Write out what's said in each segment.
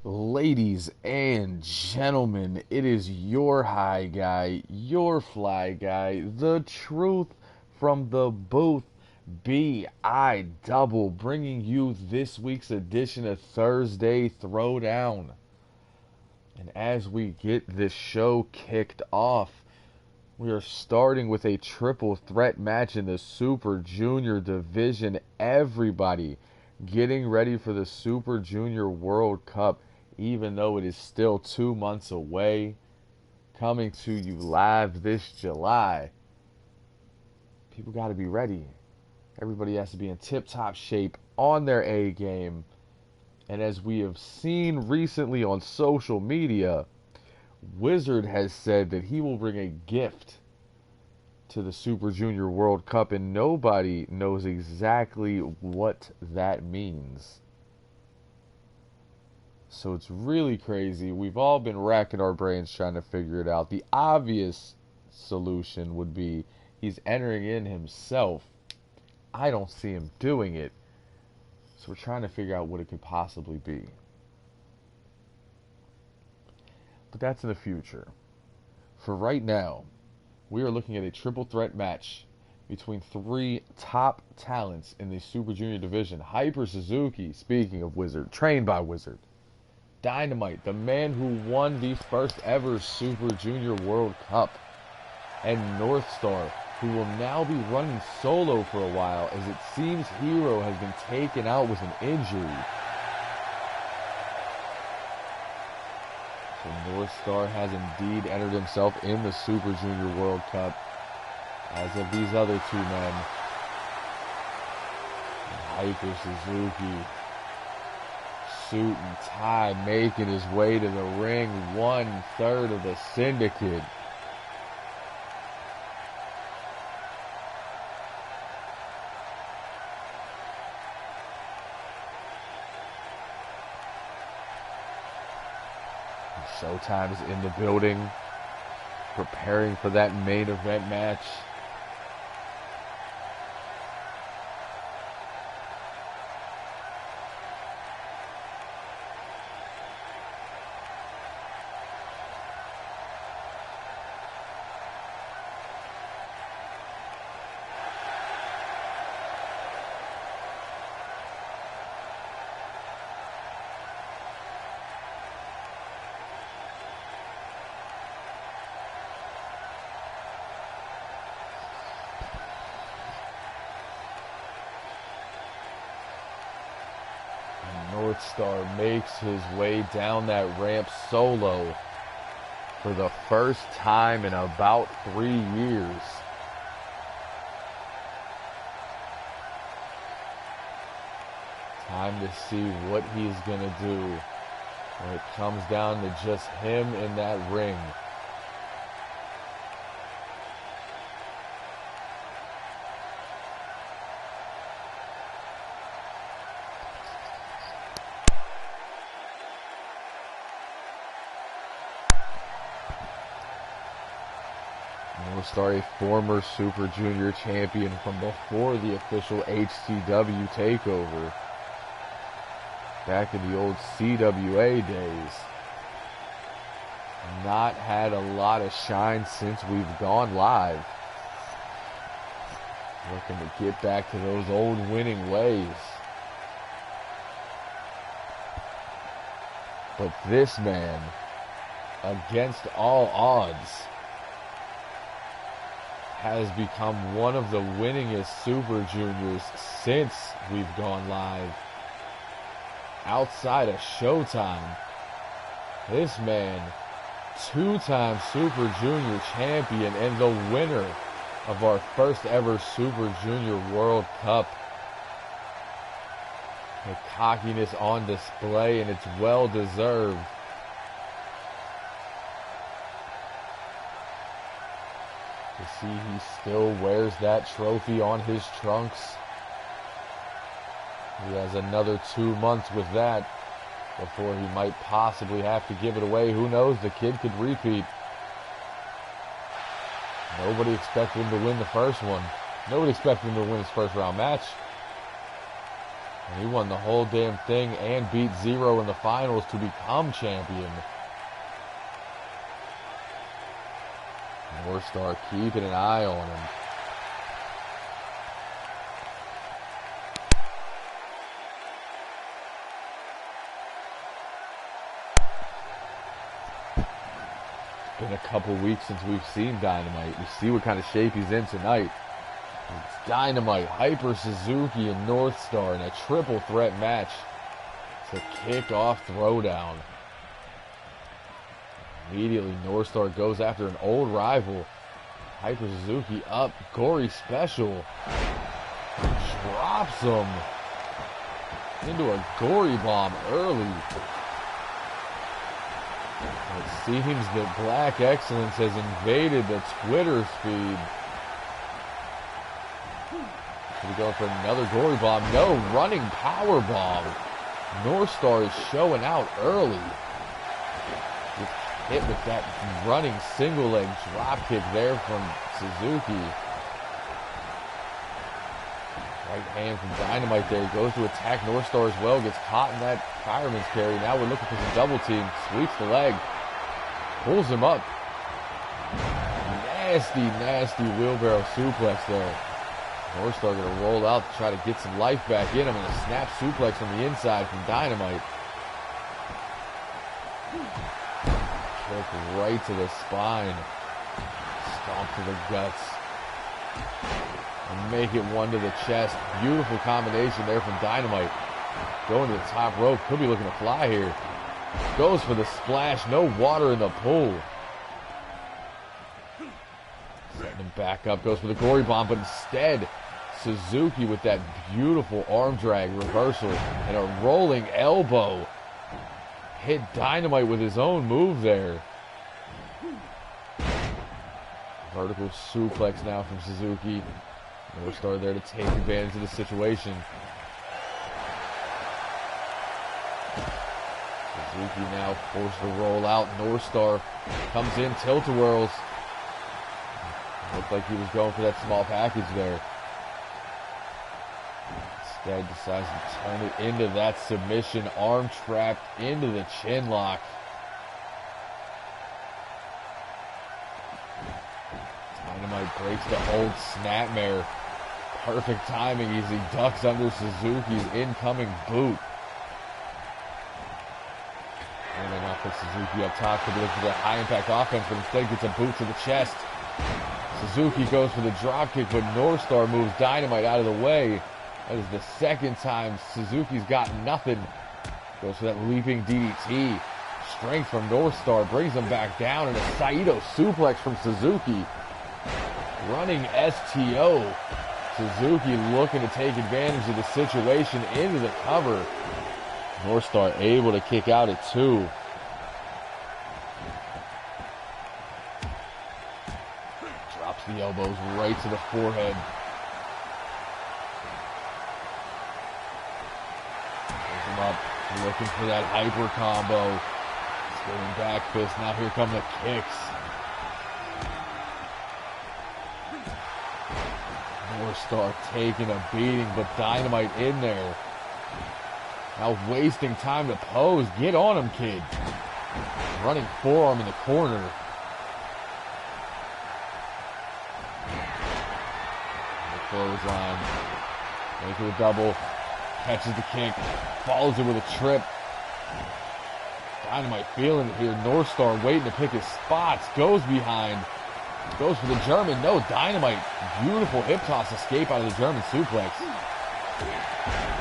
Ladies and gentlemen, it is your high guy, your fly guy, the truth from the booth, B.I. Double, bringing you this week's edition of Thursday Throwdown. And as we get this show kicked off, we are starting with a triple threat match in the Super Junior division. Everybody getting ready for the Super Junior World Cup, even though it is still 2 months away. Coming to you live this July. People got to be ready. Everybody has to be in tip-top shape, on their A game. And as we have seen recently on social media, Wizard has said that he will bring a gift to the Super Junior World Cup, and nobody knows exactly what that means. So it's really crazy. We've all been racking our brains trying to figure it out. The obvious solution would be he's entering in himself. I don't see him doing it. So we're trying to figure out what it could possibly be. But that's in the future. For right now, we are looking at a triple threat match between three top talents in the Super Junior division. Hyper Suzuki, speaking of Wizard, trained by Wizard. Dynamite, the man who won the first ever Super Junior World Cup. And North Star, who will now be running solo for a while, as it seems Hero has been taken out with an injury. So North Star has indeed entered himself in the Super Junior World Cup, as of these other two men. And Hyper Suzuki, suit and tie, making his way to the ring, 1/3 of the Syndicate. Showtime is in the building, preparing for that main event match. North Star makes his way down that ramp solo for the first time in about 3 years. Time to see what he's going to do when it comes down to just him in that ring. North Star, a former Super Junior champion from before the official HCW takeover, back in the old CWA days. Not had a lot of shine since we've gone live. Looking to get back to those old winning ways. But this man, against all odds, has become one of the winningest Super Juniors since we've gone live. Outside of Showtime, this man, two-time Super Junior champion and the winner of our first ever Super Junior World Cup. The cockiness on display, and it's well deserved. To see he still wears that trophy on his trunks. He has another 2 months with that before he might possibly have to give it away. Who knows? The kid could repeat. Nobody expected him to win the first one. Nobody expected him to win his first round match. And he won the whole damn thing and beat Zero in the finals to become champion. North Star keeping an eye on him. It's been a couple weeks since we've seen Dynamite. We see what kind of shape he's in tonight. It's Dynamite, Hyper Suzuki, and North Star in a triple threat match to kick off Throwdown. Immediately, North Star goes after an old rival. Hyper Suzuki up, gory special. Drops him into a gory bomb early. It seems that Black Excellence has invaded the Twitter feed. We go for another gory bomb. No, running power bomb. North Star is showing out early. Gets hit with that running single leg drop kick there from Suzuki. Right hand from Dynamite there. Goes to attack North Star as well. Gets caught in that fireman's carry. Now we're looking for some double team. Sweeps the leg. Pulls him up. Nasty, nasty wheelbarrow suplex there. North Star going to roll out to try to get some life back in him, and a snap suplex from the inside from Dynamite. Kick right to the spine. Stomp to the guts. And make it one to the chest. Beautiful combination there from Dynamite. Going to the top rope. Could be looking to fly here. Goes for the splash. No water in the pool. Setting him back up. Goes for the gory bomb, but instead Suzuki with that beautiful arm drag reversal and a rolling elbow. Hit Dynamite with his own move there. Vertical suplex now from Suzuki. North Star there to take advantage of the situation. Suzuki now forced to roll out. North Star comes in, tilt-a-whirls. Looked like he was going for that small package there. Instead decides to turn it into that submission, arm trapped into the chin lock. Dynamite breaks the hold, snapmare. Perfect timing as he ducks under Suzuki's incoming boot. And then off of Suzuki up top to look for that high impact offense, but instead gets a boot to the chest. Suzuki goes for the dropkick, but North Star moves Dynamite out of the way. That is the second time Suzuki's got nothing. Goes for that leaping DDT. Strength from North Star brings him back down, and a Saito suplex from Suzuki. Running STO. Suzuki looking to take advantage of the situation into the cover. North Star able to kick out at 2. Drops the elbows right to the forehead. Pulls him up, looking for that hyper combo. Spinning back fist. Now here come the kicks. North Star taking a beating, but Dynamite in there. Now wasting time to pose. Get on him, kid. Running forearm in the corner. The clothesline. Make it a double. Catches the kick. Follows it with a trip. Dynamite feeling it here. North Star waiting to pick his spots. Goes behind. Goes for the German. No, Dynamite. Beautiful hip toss escape out of the German suplex.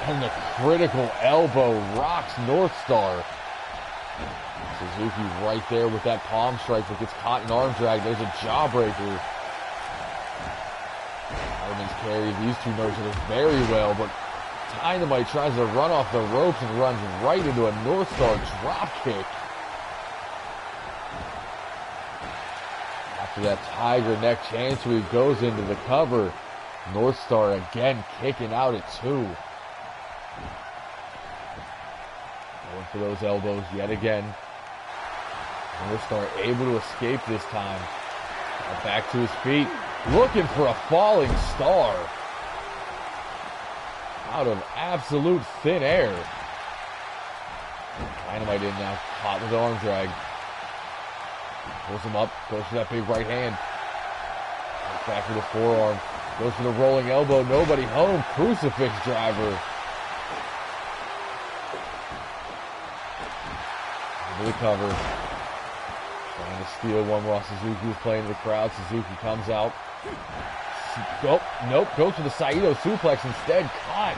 And the critical elbow rocks North Star. Suzuki right there with that palm strike that gets caught in arm drag. There's a jawbreaker. Fireman's carry. These two know each other very well, but Dynamite tries to run off the ropes and runs right into a North Star drop kick. After that tiger neck chancery goes into the cover. North Star again kicking out at 2. Going for those elbows yet again. North Star able to escape this time. Back to his feet. Looking for a falling star. out of absolute thin air. Dynamite in now, caught with the arm drag. Pulls him up, goes for that big right hand. Back for the forearm, goes for the rolling elbow, nobody home, crucifix driver. Into the cover. Trying to steal one while Suzuki was playing in the crowd. Suzuki comes out. Oh, nope, goes for the Saito suplex instead. Caught.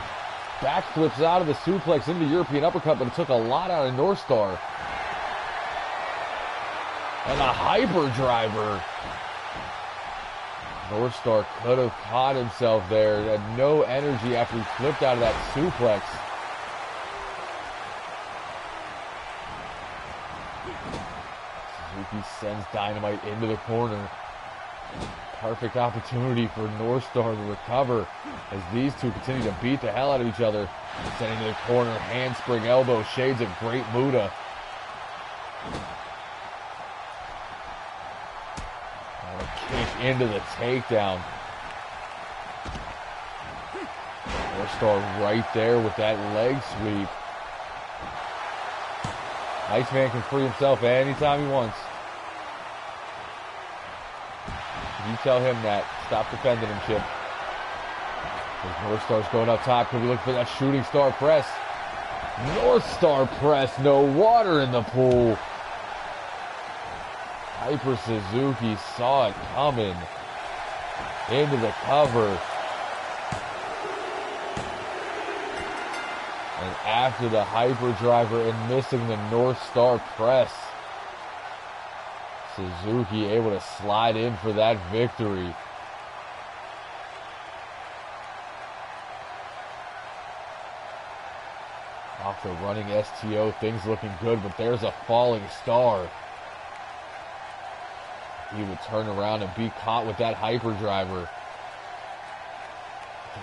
Backflips out of the suplex into the European uppercut, but it took a lot out of North Star. And a hyper driver. North Star could have caught himself there. He had no energy after he flipped out of that suplex. Suzuki sends Dynamite into the corner. Perfect opportunity for North Star to recover as these two continue to beat the hell out of each other. Sending to the corner, handspring elbow, shades of Great Muta. And a kick into the takedown. North Star right there with that leg sweep. Iceman can free himself anytime he wants. You tell him that. Stop defending him, Chip. North Star's going up top. Could we look for that shooting star press? North Star press. No water in the pool. Hyper Suzuki saw it coming. Into the cover. And after the hyper driver and missing the North Star press, Suzuki able to slide in for that victory. Off the running STO, things looking good, but there's a falling star. He would turn around and be caught with that hyper driver.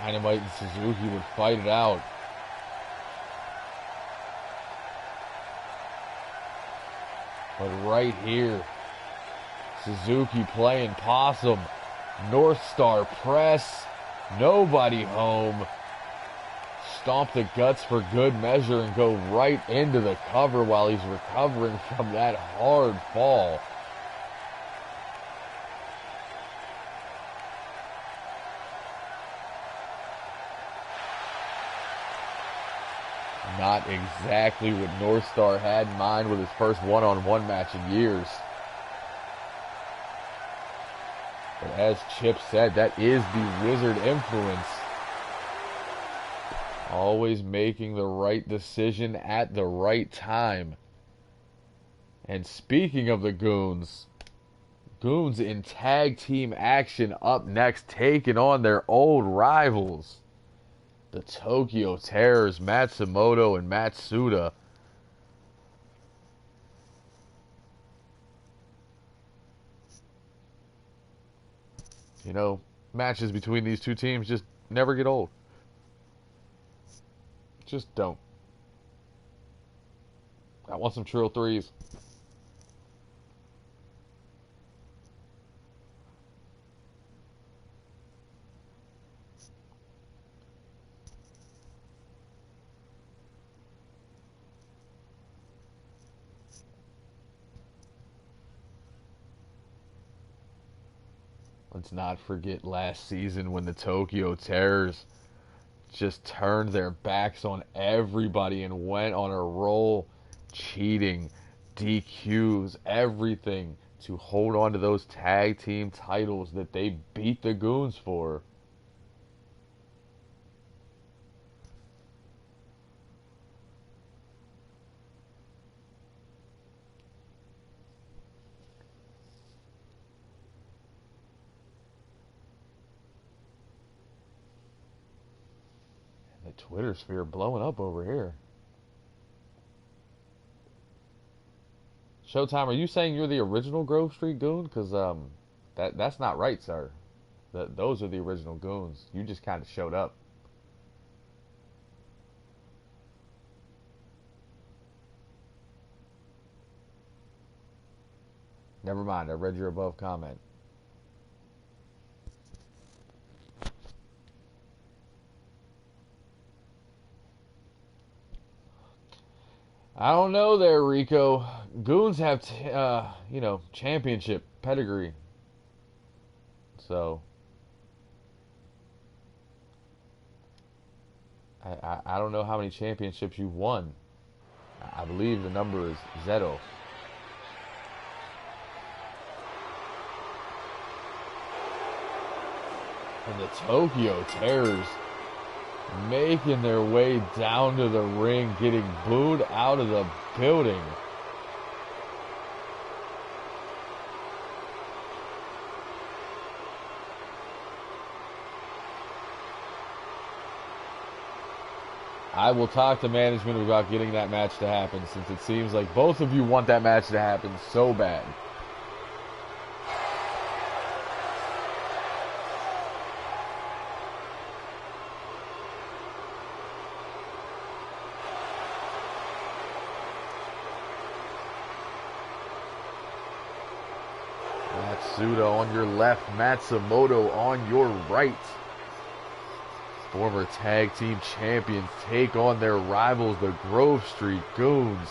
Dynamite and Suzuki would fight it out. But right here, Suzuki playing possum. North Star press. Nobody home. Stomp the guts for good measure and go right into the cover while he's recovering from that hard fall. Not exactly what North Star had in mind with his first one-on-one match in years. But as Chip said, that is the Wizard influence. Always making the right decision at the right time. And speaking of the Goons, Goons in tag team action up next, taking on their old rivals. The Tokyo Terrors, Matsumoto and Matsuda. You know, matches between these two teams just never get old. Just don't. I want some Trill threes. Let's not forget last season when the Tokyo Terrors just turned their backs on everybody and went on a roll, cheating, DQs, everything to hold on to those tag team titles that they beat the Goons for. The Twitter sphere blowing up over here. Showtime, are you saying you're the original Grove Street Goon? Because that's not right, sir. Those are the original Goons. You just kind of showed up. Never mind, I read your above comment. I don't know there, Rico. Goons have, championship pedigree. So, I don't know how many championships you've won. I believe the number is zero. And the Tokyo Terrors making their way down to the ring, getting booed out of the building. I will talk to management about getting that match to happen, since it seems like both of you want that match to happen so bad. Matsuda on your left, Matsumoto on your right. Former tag team champions take on their rivals, the Grove Street Goons.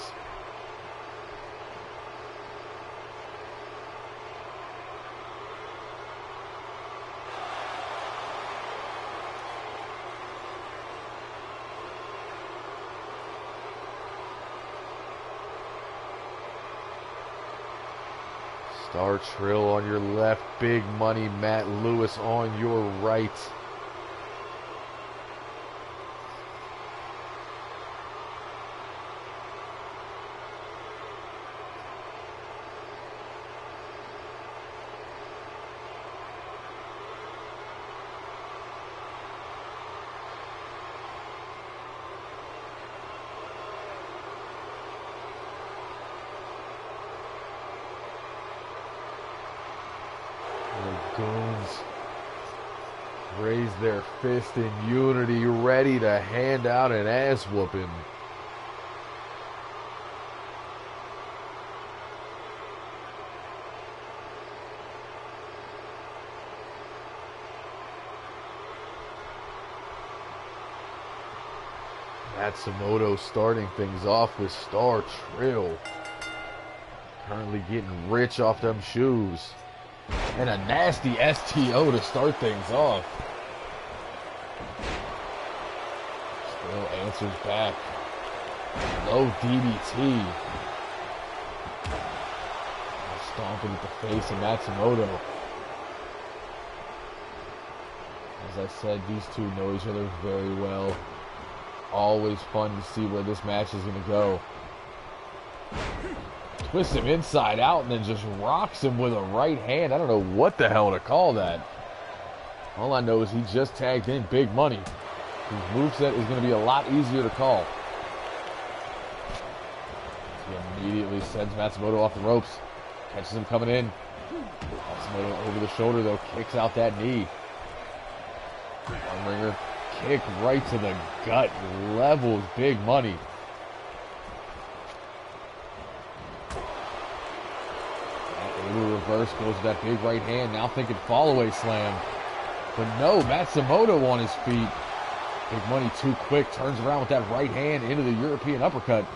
Star Trill on your left, Big Money Matt Lewis on your right. Goons raise their fist in unity, ready to hand out an ass whooping. Matsumoto starting things off with Star Trill. Currently getting rich off them shoes. And a nasty STO to start things off. Still answers back. Low DDT. Stomping at the face of Matsumoto. As I said, these two know each other very well. Always fun to see where this match is going to go. Twists him inside out and then just rocks him with a right hand. I don't know what the hell to call that. All I know is he just tagged in Big Money, whose moveset is going to be a lot easier to call. He immediately sends Matsumoto off the ropes. Catches him coming in. Matsumoto over the shoulder, though, kicks out that knee. Armringer kick right to the gut. Levels Big Money. Reverse goes to that big right hand. Now thinking fall away slam. But no, Matsumoto on his feet. Big Money too quick. Turns around with that right hand into the European uppercut.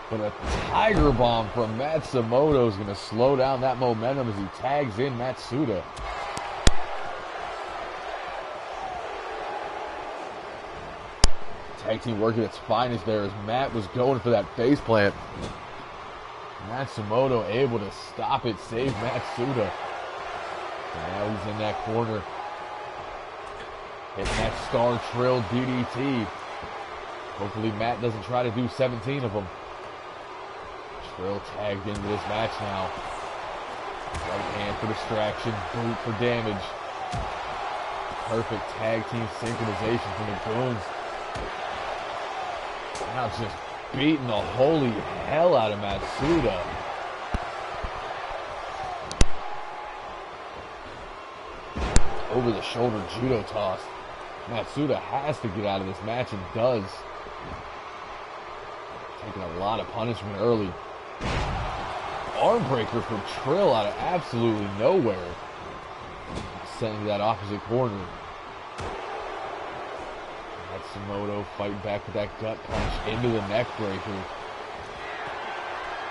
But a tiger bomb from Matsumoto is going to slow down that momentum as he tags in Matsuda. Tag team working its finest there as Matt was going for that face plant. Matsumoto able to stop it, save Matsuda. And now he's in that corner. Hitting that Star Trill DDT. Hopefully Matt doesn't try to do 17 of them. Trill tagged into this match now. Right hand for distraction, boot for damage. Perfect tag team synchronization from the Goons. Now just beating the holy hell out of Matsuda. Over the shoulder judo toss. Matsuda has to get out of this match and does. Taking a lot of punishment early. Arm breaker from Trill out of absolutely nowhere. Sending to that opposite corner. Matsumoto fighting back with that gut punch into the neck breaker.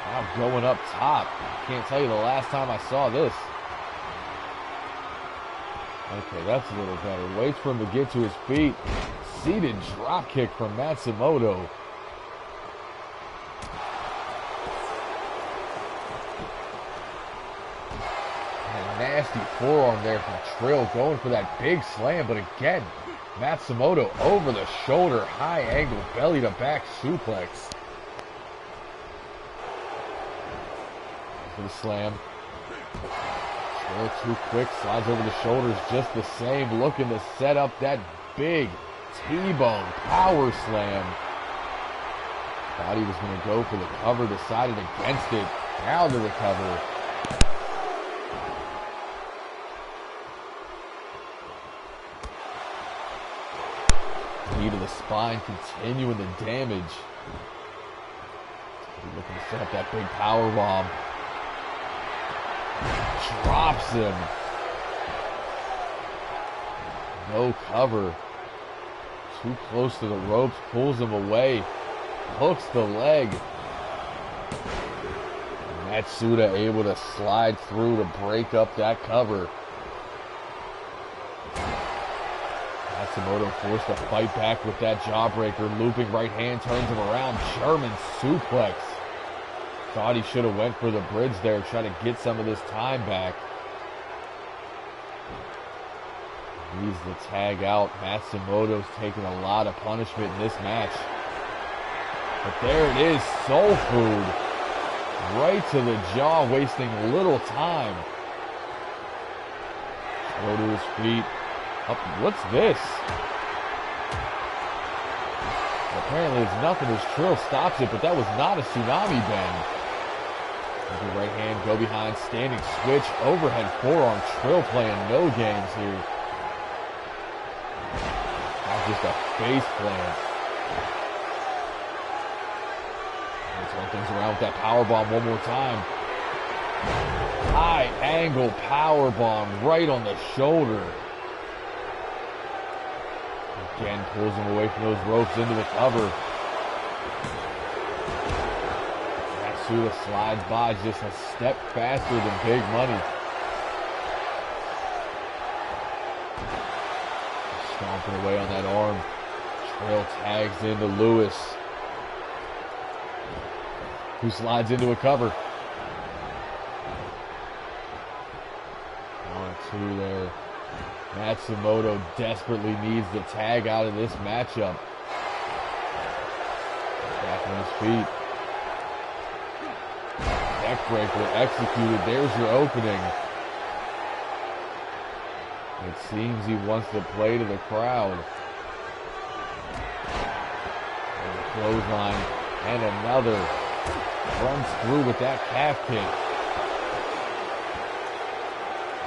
Now going up top. Can't tell you the last time I saw this. Okay, that's a little better. Waits for him to get to his feet. Seated drop kick from Matsumoto. And a nasty forearm there from Trill, going for that big slam, but again, Matsumoto over the shoulder, high angle, belly to back suplex. For the slam. Trill too quick, slides over the shoulders just the same, looking to set up that big T-bone power slam. Thought he was going to go for the cover, decided against it. Now to the cover. Knee to the spine, continuing the damage. He's looking to set up that big power bomb. Drops him. No cover. Too close to the ropes, pulls him away. Hooks the leg. Matsuda able to slide through to break up that cover. Matsumoto forced to fight back with that jawbreaker. Looping right hand, turns him around. German suplex. Thought he should have went for the bridge there, try to get some of this time back. Needs the tag out. Matsumoto's taking a lot of punishment in this match. But there it is, soul food. Right to the jaw, wasting little time. Throw to his feet. Up, what's this? Apparently it's nothing as Trill stops it, but that was not a tsunami bend. With the right hand, go behind, standing switch, overhead forearm. Trill playing no games here. Not just a face plant. Let's turn things around with that power bomb one more time. High angle power bomb right on the shoulder. Again, pulls him away from those ropes into the cover. Matsuda slides by just a step faster than Big Money. Stomping away on that arm. Trill tags into Lewis, who slides into a cover. 1-2 there. Matsumoto desperately needs the tag out of this matchup. Back on his feet. Neckbreaker executed. There's your opening. It seems he wants to play to the crowd. And a clothesline. And another. Runs through with that calf kick.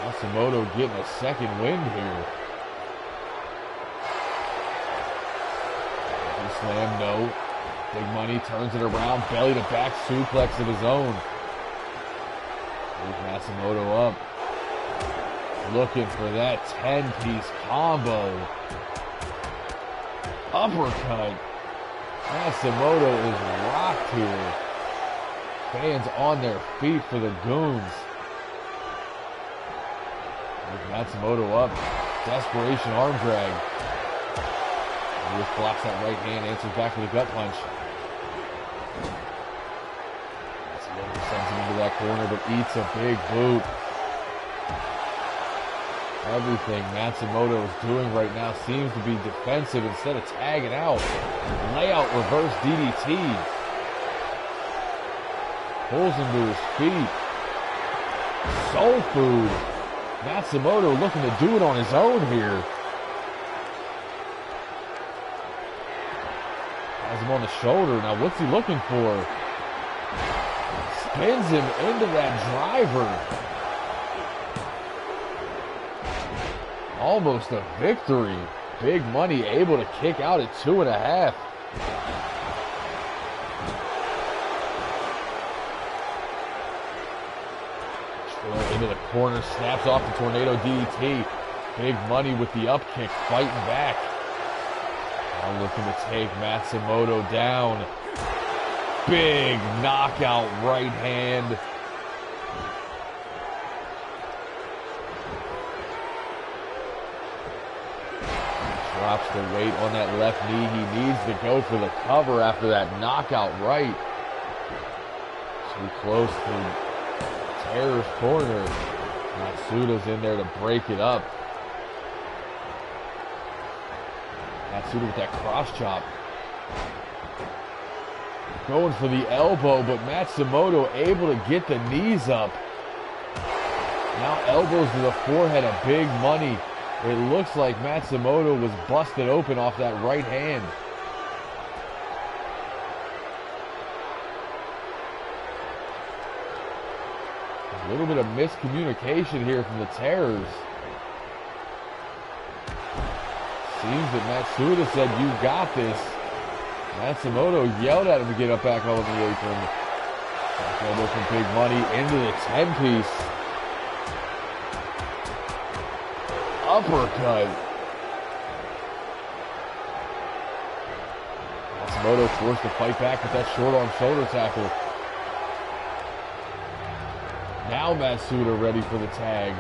Matsumoto getting a second wind here. Slam, no. Big Money turns it around, belly to back suplex of his own. Move Matsumoto up. Looking for that 10-piece combo. Uppercut. Matsumoto is rocked here. Fans on their feet for the Goons. Matsumoto up. Desperation arm drag. Lewis blocks that right hand, answers back with a gut punch. Matsumoto sends him into that corner, but eats a big boot. Everything Matsumoto is doing right now seems to be defensive instead of tagging out. Layout reverse DDT. Pulls him to his feet. Soul food. Matsumoto looking to do it on his own here. Has him on the shoulder. Now what's he looking for? Spins him into that driver. Almost a victory. Big Money able to kick out at 2.5. Into the corner, snaps off the tornado DDT. Big Money with the up kick, fighting back. Now looking to take Matsumoto down. Big knockout right hand. Drops the weight on that left knee. He needs to go for the cover after that knockout right. Too close to Terror's corner. Matsuda's in there to break it up. Matsuda with that cross chop. Going for the elbow, but Matsumoto able to get the knees up. Now elbows to the forehead of big money. It looks like Matsumoto was busted open off that right hand. A little bit of miscommunication here from the Terrors. Seems that Matsuda said, "You got this." Matsumoto yelled at him to get up back on the apron. Back elbow from Big Money into the 10-piece. Uppercut. Matsumoto forced to fight back with that short arm shoulder tackle. Now Matsuda ready for the tag.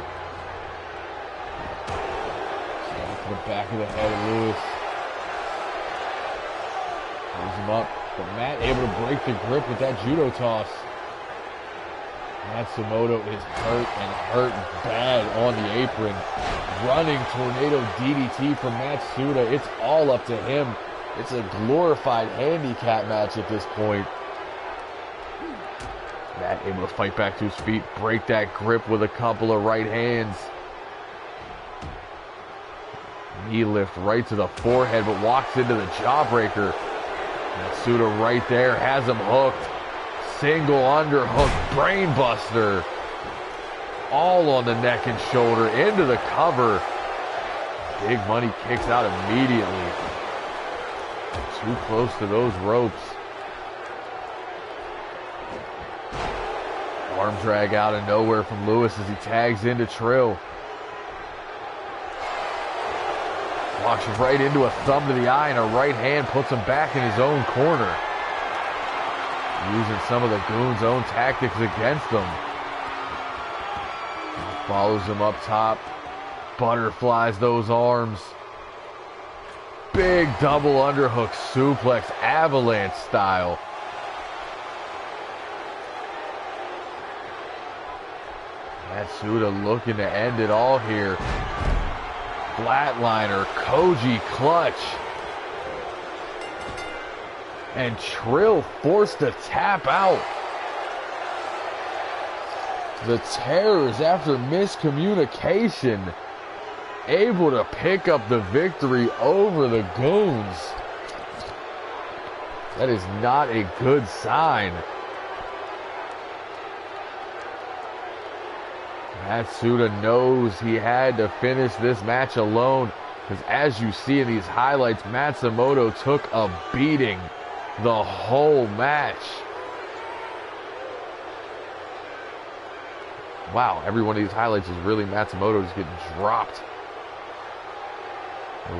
Start to the back of the head of Lewis. Pulls him up, but Matt able to break the grip with that judo toss. Matsumoto is hurt and hurt bad on the apron. Running tornado DDT from Matsuda. It's all up to him. It's a glorified handicap match at this point. Matt able to fight back to his feet, break that grip with a couple of right hands. Knee lift right to the forehead, but walks into the jawbreaker. Matsuda right there, has him hooked. Single underhook, brainbuster. All on the neck and shoulder, into the cover. Big Money kicks out immediately. Too close to those ropes. Arm drag out of nowhere from Lewis as he tags into Trill. Walks right into a thumb to the eye and a right hand, puts him back in his own corner. Using some of the Goon's own tactics against him. Follows him up top. Butterflies those arms. Big double underhook suplex, avalanche style. Matsuda looking to end it all here. Flatliner, Koji clutch. And Trill forced to tap out. The Terrors, after miscommunication, able to pick up the victory over the Goons. That is not a good sign. Matsuda knows he had to finish this match alone, because as you see in these highlights, Matsumoto took a beating the whole match. Wow, every one of these highlights is really Matsumoto just getting dropped.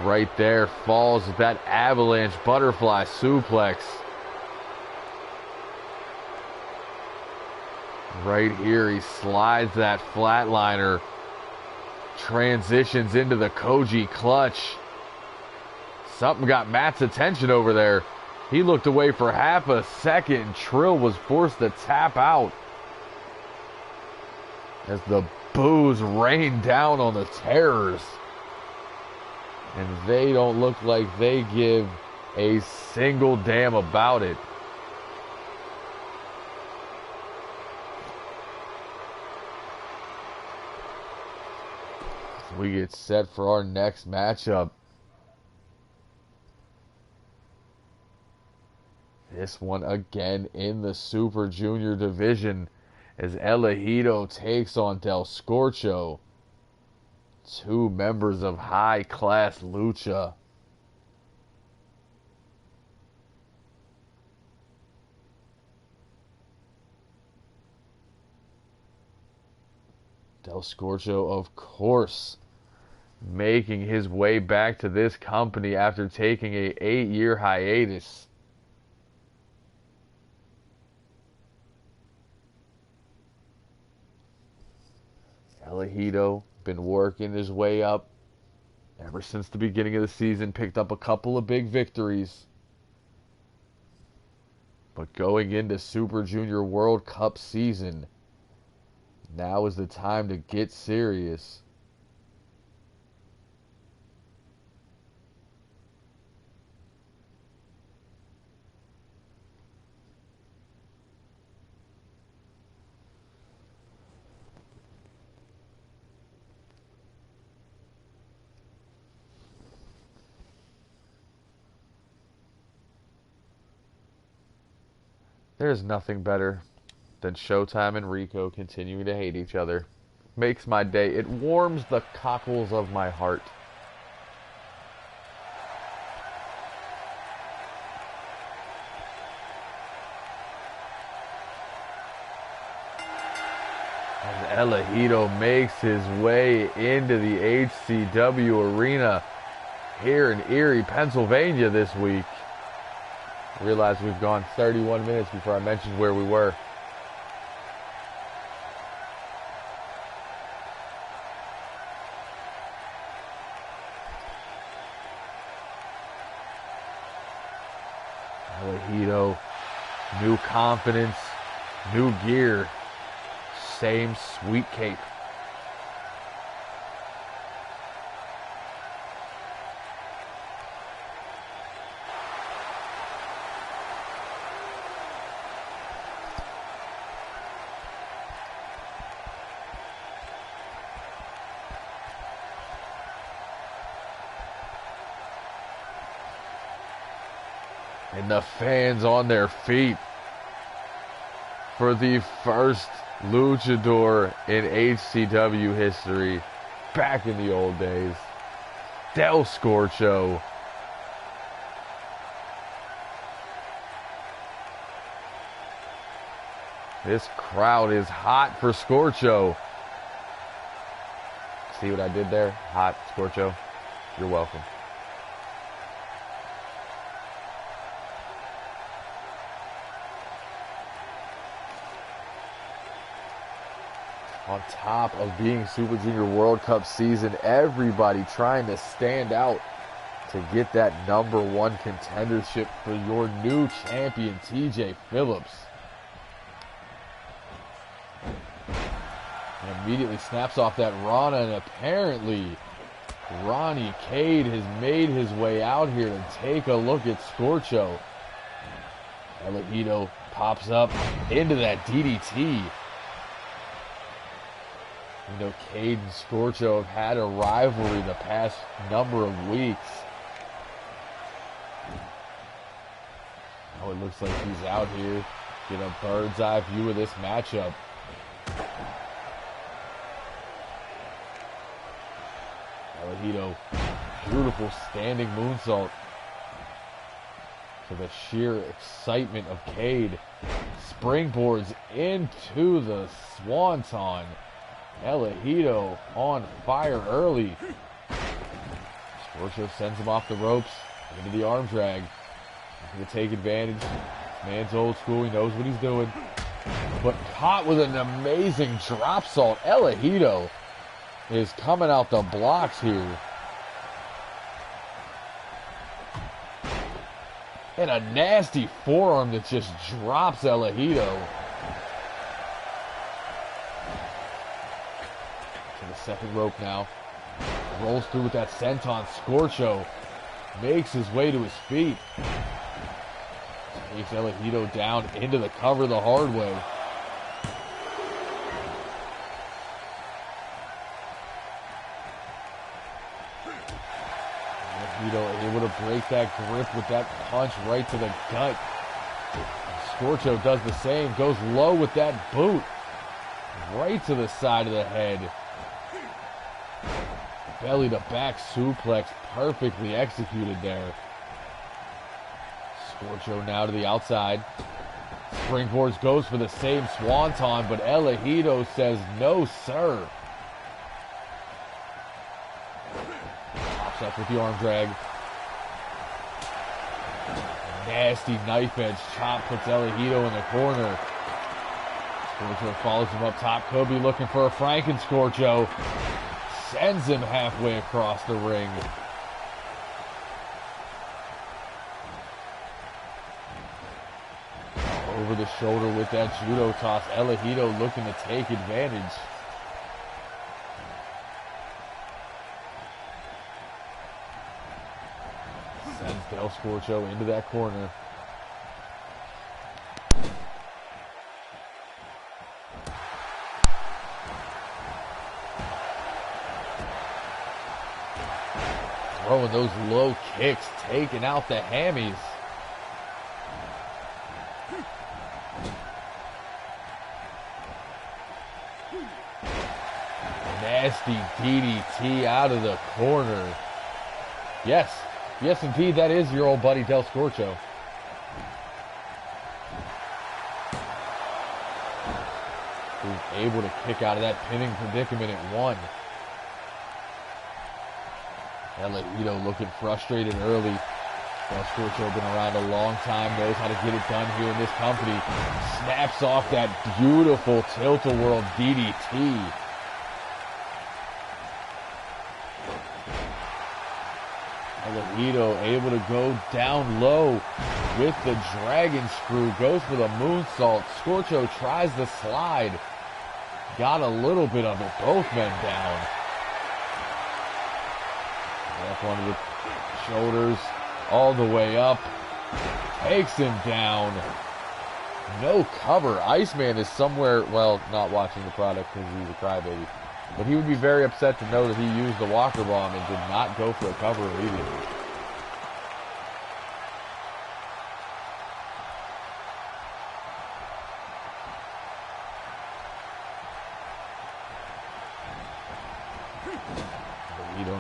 Right there, falls with that avalanche butterfly suplex. Right here, he slides that flatliner. Transitions into the Koji clutch. Something got Matt's attention over there. He looked away for half a second. Trill was forced to tap out as the boos rained down on the Terrors. And they don't look like they give a single damn about it. We get set for our next matchup. This one again in the Super Junior division as El Ejido takes on Del Scorcho. Two members of high-class lucha. Del Scorcho, of course, making his way back to this company after taking a 8-year hiatus. El been working his way up ever since the beginning of the season, picked up a couple of big victories. But going into Super Junior World Cup season, now is the time to get serious. There's nothing better than Showtime and Rico continuing to hate each other. Makes my day. It warms the cockles of my heart. As El Hido makes his way into the HCW arena here in Erie, Pennsylvania this week. Realize we've gone 31 minutes before I mentioned where we were. El Hido, new confidence, new gear, same sweet cape. And the fans on their feet for the first luchador in HCW history back in the old days. Del Scorcho. This crowd is hot for Scorcho. See what I did there? Hot, Scorcho. You're welcome. On top of being Super Junior World Cup season, everybody trying to stand out to get that #1 contendership for your new champion, TJ Phillips. And immediately snaps off that Rana, and apparently Ronnie Cade has made his way out here to take a look at Scorcho. El Hido pops up into that DDT. You know, Cade and Scorcho have had a rivalry the past number of weeks. Oh, it looks like he's out here. Get a bird's eye view of this matchup. El Hido, beautiful standing moonsault. To the sheer excitement of Cade. Springboards into the swanton. El Hido on fire early. Scorcho sends him off the ropes into the arm drag. Going to take advantage. Man's old school. He knows what he's doing. But caught with an amazing drop salt. El Hido is coming out the blocks here. And a nasty forearm that just drops El Hido. Second rope now. Rolls through with that senton. Scorcho makes his way to his feet. Takes El Hido down into the cover the hard way. El Hido able to break that grip with that punch right to the gut. Scorcho does the same. Goes low with that boot. Right to the side of the head. Belly to back suplex, perfectly executed there. Scorcho now to the outside. Springboards goes for the same swanton, but El Hido says no, sir. Pops up with the arm drag. Nasty knife edge chop puts El Hido in the corner. Scorcho follows him up top. Could be looking for a Franken Scorcho. Sends him halfway across the ring. Over the shoulder with that judo toss. EFED looking to take advantage. Sends Del Scorcho into that corner. Throwing those low kicks, taking out the hammies. Nasty DDT out of the corner. Yes, yes indeed, that is your old buddy Del Scorcho. Who's able to kick out of that pinning predicament at one. EFED looking frustrated early. Del Scorcho been around a long time, knows how to get it done here in this company. Snaps off that beautiful tilt-a-whirl DDT. EFED able to go down low with the dragon screw. Goes for the moonsault. Scorcho tries the slide. Got a little bit of it. Both men down. Up onto the shoulders, all the way up, takes him down. No cover. Iceman is somewhere, well, not watching the product because he's a crybaby, but he would be very upset to know that he used the Walker Bomb and did not go for a cover immediately.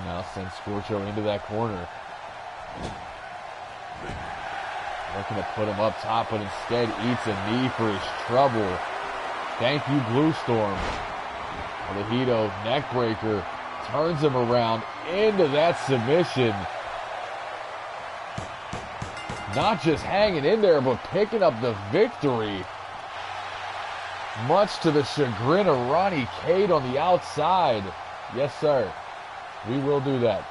Now sends Scorcho into that corner. Looking to put him up top, but instead eats a knee for his trouble. Thank you, Blue Storm. EFED, neck breaker, turns him around into that submission. Not just hanging in there, but picking up the victory. Much to the chagrin of Ronnie Cade on the outside. Yes, sir. We will do that.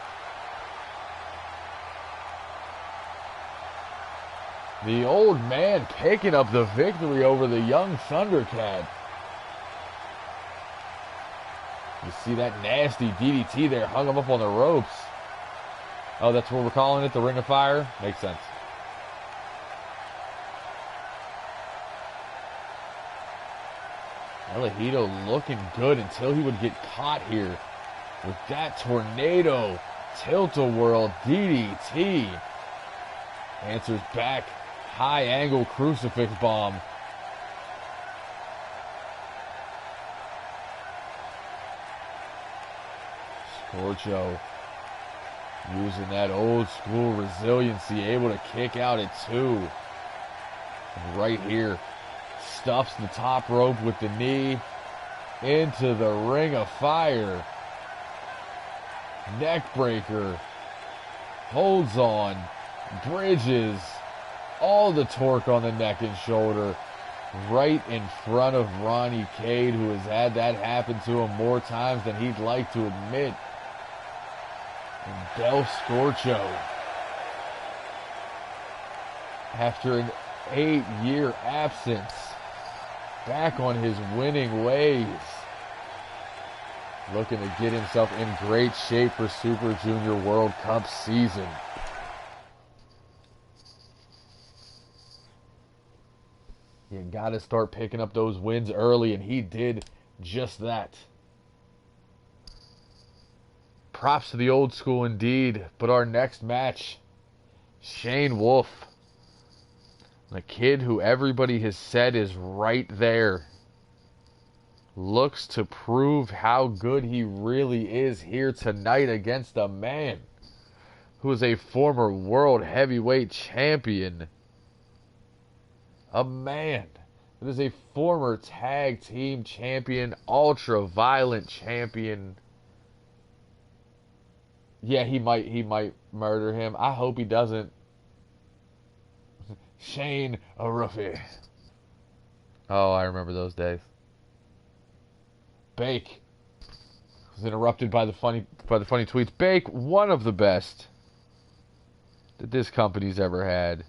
The old man picking up the victory over the young Thundercat. You see that nasty DDT there, hung him up on the ropes. Oh, that's what we're calling it, the Ring of Fire? Makes sense. EFED looking good until he would get caught here with that tornado tilt-a-whirl DDT. Answers back, high angle crucifix bomb. Scorcho using that old school resiliency, able to kick out at two. And right here, stuffs the top rope with the knee into the Ring of Fire. Neck breaker, holds on, bridges, all the torque on the neck and shoulder, right in front of Ronnie Cade, who has had that happen to him more times than he'd like to admit. And Del Scorcho, after an 8-year absence, back on his winning ways. Looking to get himself in great shape for Super Junior World Cup season. You got to start picking up those wins early, and he did just that. Props to the old school indeed. But our next match, Shane Wolf, the kid who everybody has said is right there, looks to prove how good he really is here tonight against a man who is a former world heavyweight champion. A man that is a former tag team champion, ultra violent champion. Yeah, he might murder him. I hope he doesn't. Shane Ruffy. Oh, I remember those days. Bake was interrupted by the funny tweets. Bake, one of the best that this company's ever had.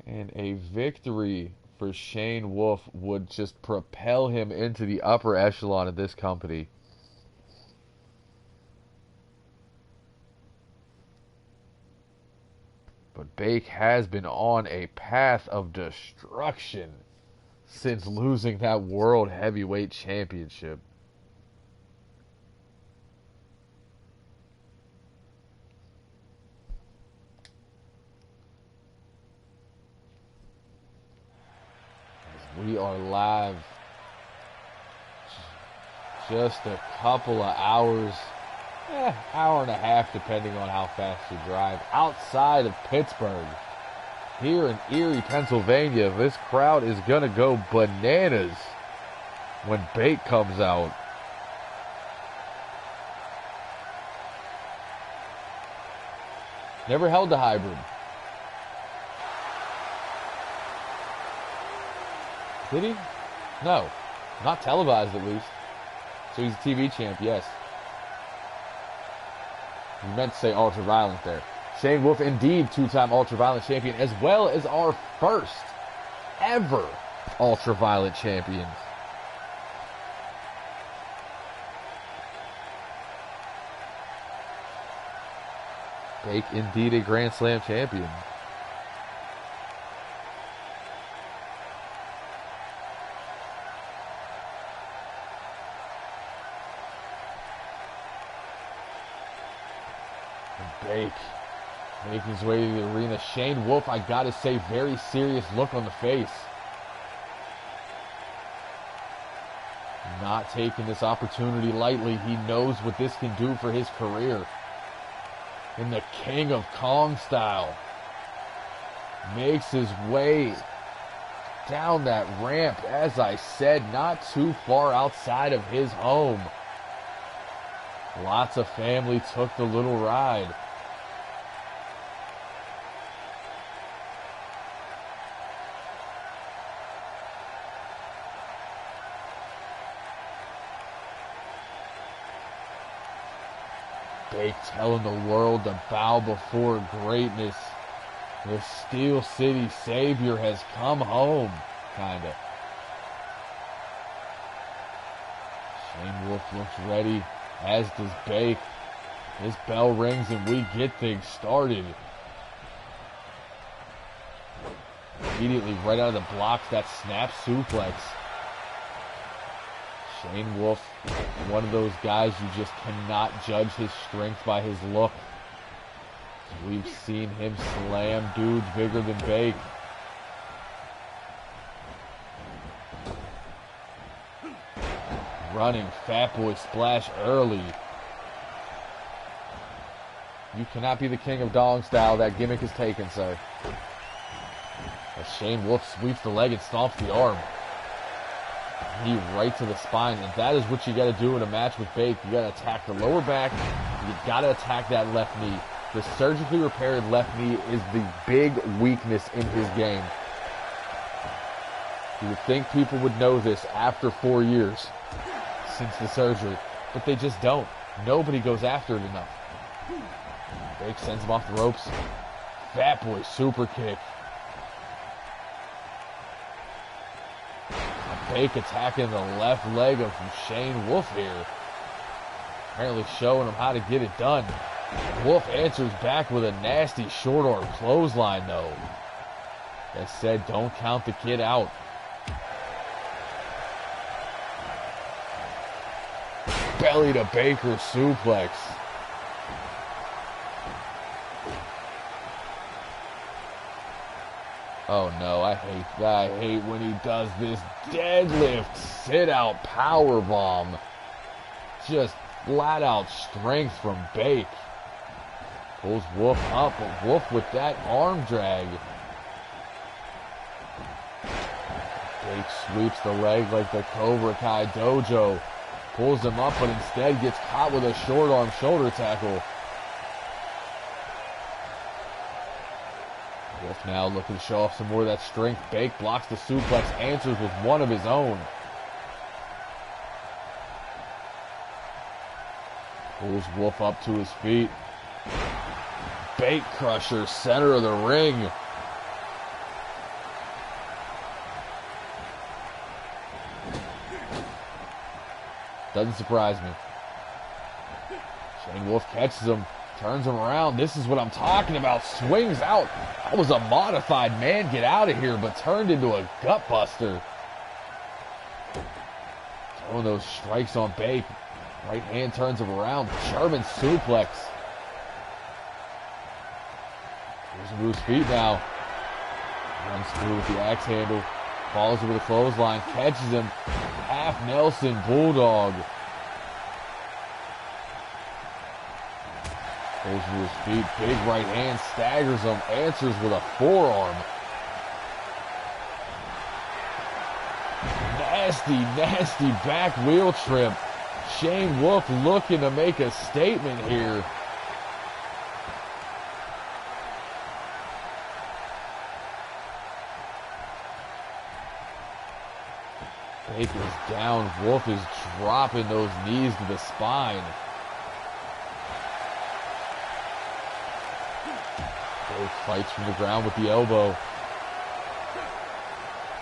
And a victory for Shane Wolf would just propel him into the upper echelon of this company. But Bake has been on a path of destruction since losing that World Heavyweight Championship. We are live just a couple of hours, hour and a half depending on how fast you drive, outside of Pittsburgh. Here in Erie, Pennsylvania, this crowd is going to go bananas when Bake comes out. Never held a hybrid. Did he? No. Not televised, at least. So he's a TV champ, yes. You meant to say ultra-violent there. Shane Wolf, indeed, two-time ultra-violent champion, as well as our first ever ultra-violent champion. Bake, indeed, a Grand Slam champion. Bake making his way to the arena. Shane Wolf, I gotta say, very serious look on the face. Not taking this opportunity lightly. He knows what this can do for his career. In the King of Kong style. Makes his way down that ramp, as I said, not too far outside of his home. Lots of family took the little ride. Bake telling the world to bow before greatness. The Steel City Savior has come home, kinda. Shane Wolf looks ready, as does Bake. This bell rings and we get things started. Immediately right out of the blocks, that snap suplex. Shane Wolf, one of those guys you just cannot judge his strength by his look. We've seen him slam dudes bigger than Bake. Running Fat Boy Splash early. You cannot be the king of dong style. That gimmick is taken, sir. As Shane Wolf sweeps the leg and stomps the arm. Knee right to the spine, and that is what you got to do in a match with Bake. You got to attack the lower back. You got to attack that left knee. The surgically repaired left knee is the big weakness in his game. You would think people would know this after 4 years since the surgery, but they just don't. Nobody goes after it enough. Bake sends him off the ropes. Fat Boy super kick. Bake attacking the left leg of Shane Wolf here. Apparently showing him how to get it done. Wolf answers back with a nasty short arm clothesline though. That said, don't count the kid out. Belly to Baker suplex. Oh no, I hate when he does this deadlift sit-out powerbomb. Just flat-out strength from Bake. Pulls Wolf up, but Wolf with that arm drag. Bake sweeps the leg like the Cobra Kai Dojo. Pulls him up, but instead gets caught with a short arm shoulder tackle. The Wolf now looking to show off some more of that strength. Bake blocks the suplex, answers with one of his own. Pulls Wolf up to his feet. Bake crusher, center of the ring. Doesn't surprise me. Shane Wolf catches him, turns him around. This is what I'm talking about. Swings out. That was a modified man get out of here, but turned into a gut buster. Throwing those strikes on Bake. Right hand turns him around. German suplex. Here's him to his feet now. Runs through with the axe handle. Falls over the clothesline. Catches him. Half Nelson Bulldog. Pulls to his feet. Big right hand. Staggers him. Answers with a forearm. Nasty, nasty back wheel trip. Shane Wolf looking to make a statement here. Bake is down. Wolf is dropping those knees to the spine. Bake fights from the ground with the elbow.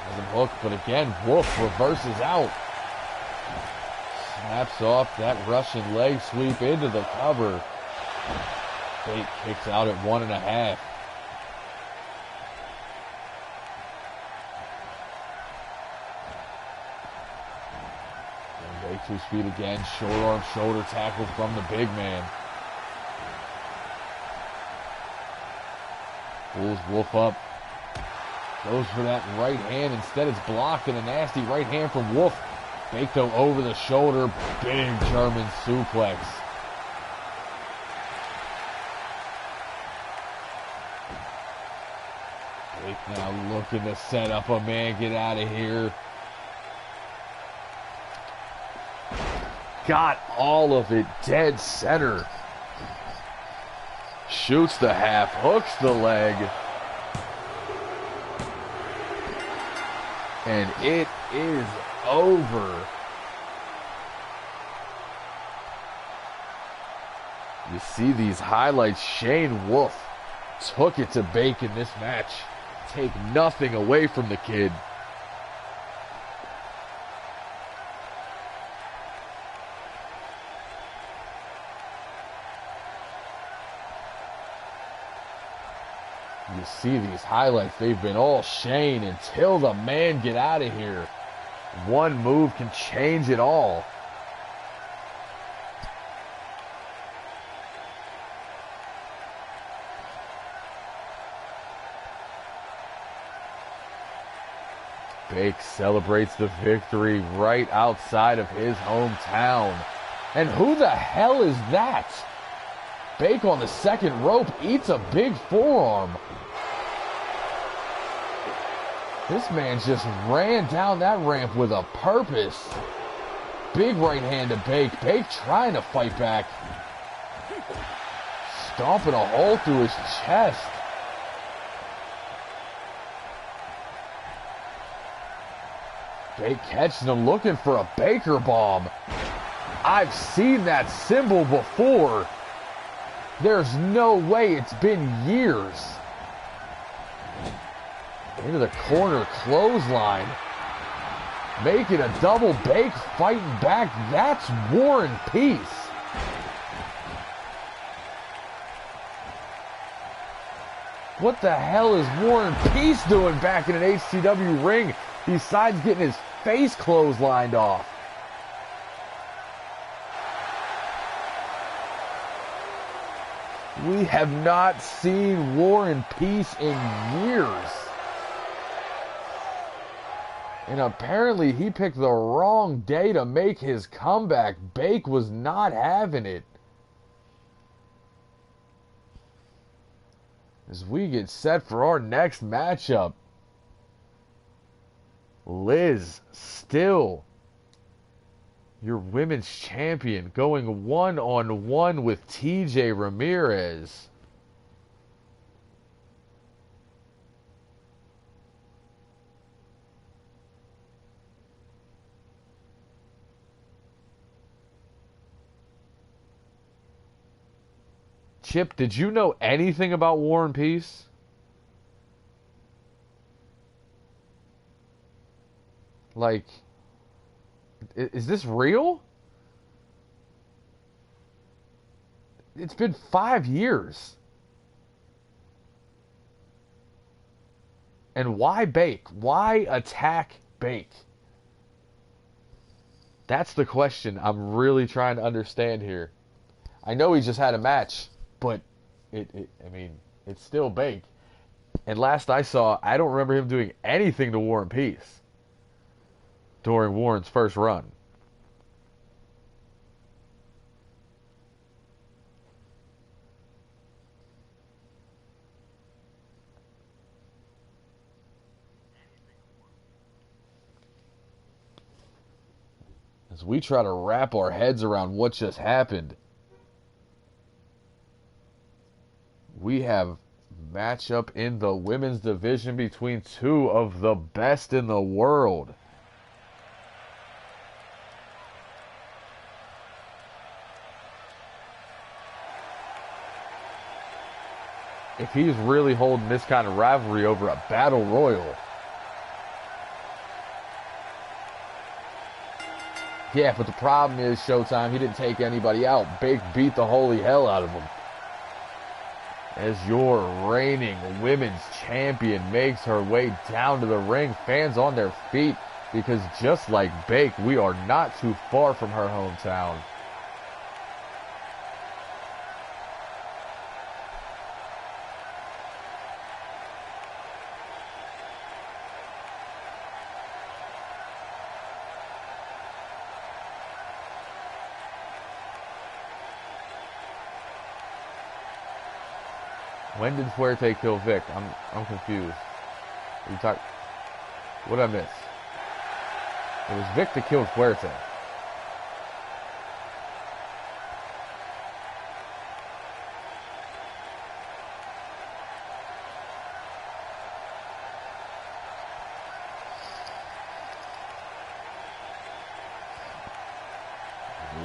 Has him hooked, but again, Wolf reverses out. Snaps off that Russian leg sweep into the cover. Bake kicks out at 1.5. And Bake to his feet again. Short arm shoulder tackle from the big man. Pulls Wolf up. Goes for that right hand. Instead, it's blocked, and a nasty right hand from Wolf. Bake though over the shoulder. Big German suplex. Bake now looking to set up a man. Get out of here. Got all of it dead center. Shoots the half. Hooks the leg. And it is over. You see these highlights. Shane Wolf took it to Bake in this match. Take nothing away from the kid. You see these highlights. They've been all Shane until the man get out of here. One move can change it all. Bake celebrates the victory right outside of his hometown. And who the hell is that? Bake on the second rope eats a big forearm. This man just ran down that ramp with a purpose. Big right hand to Bake. Bake trying to fight back. Stomping a hole through his chest. Bake catching him, looking for a Baker bomb. I've seen that symbol before. There's no way, it's been years. Into the corner, clothesline. Making a double. Bake fighting back. That's War and Peace. What the hell is War and Peace doing back in an HCW ring besides getting his face clotheslined off? We have not seen War and Peace in years. And apparently he picked the wrong day to make his comeback. Bake was not having it. As we get set for our next matchup. Liz, still your women's champion, going one-on-one with TJ Ramirez. Chip, did you know anything about War and Peace? Like, is this real? It's been 5 years. And why Bake? Why attack Bake? That's the question I'm really trying to understand here. I know he just had a match, but I mean, it's still Bake. And last I saw, I don't remember him doing anything to War and Peace during Warren's first run. As we try to wrap our heads around what just happened, we have matchup in the women's division between two of the best in the world. If he's really holding this kind of rivalry over a battle royal. Yeah, but the problem is, Showtime, he didn't take anybody out. Bake beat the holy hell out of him. As your reigning women's champion makes her way down to the ring, fans on their feet, because just like Bake, we are not too far from her hometown. When did Fuerte kill Vic? I'm confused. You talk. What did I miss? It was Vic that killed Fuerte.